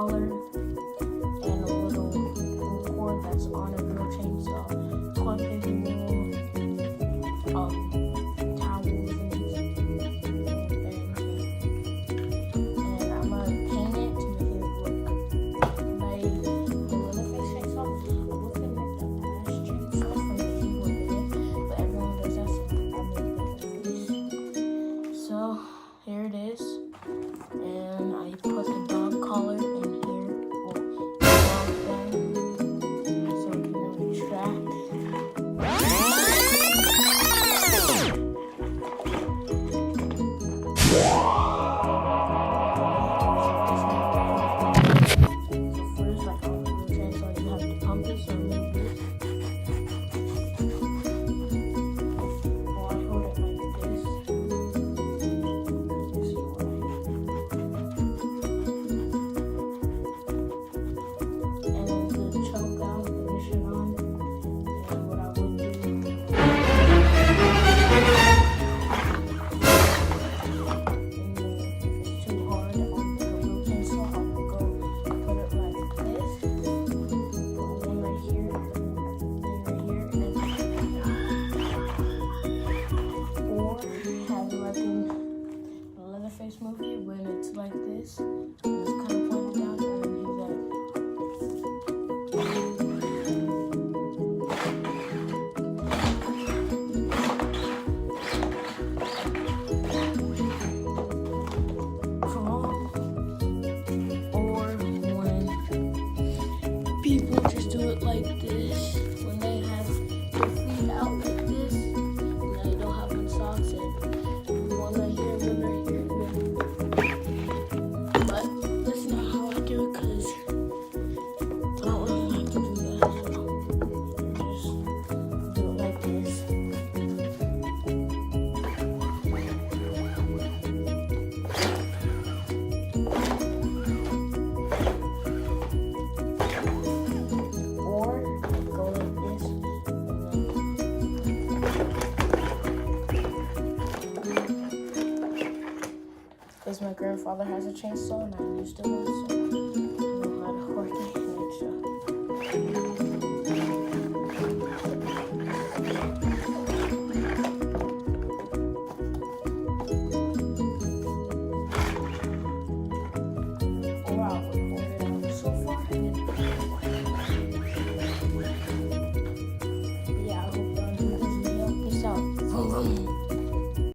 collar and a little cord that's on a real chainsaw, toilet paper roll, towels and things. And I'm gonna paint it to make it look like the Leatherface chainsaw. I was gonna make the Ash chainsaw from the Evil Dead, but everyone does that, so I made Leatherface. So here it is, and I put the dog collar in here, the dog thing, so you know the track. So first, like on the chainsaw, you have to pump it, so remove this. Or I hold it like this. You see why. And then the choke out, finish it on. And what I would do, and then if it's too hard on the real chainsaw, I would go put it like this. Put one right here, and then or have it like in the Leatherface movie when it's like this, and it's kind of pointed down, and then do that. Or when people just do it like this, when they have their feet out like this, and they don't have on socks, and one right here, one right here, but that's not how I do it, because I don't really like to do that, so just do it like this. Or go like this, because my grandfather has a chainsaw and I used to one, so I know how to work it.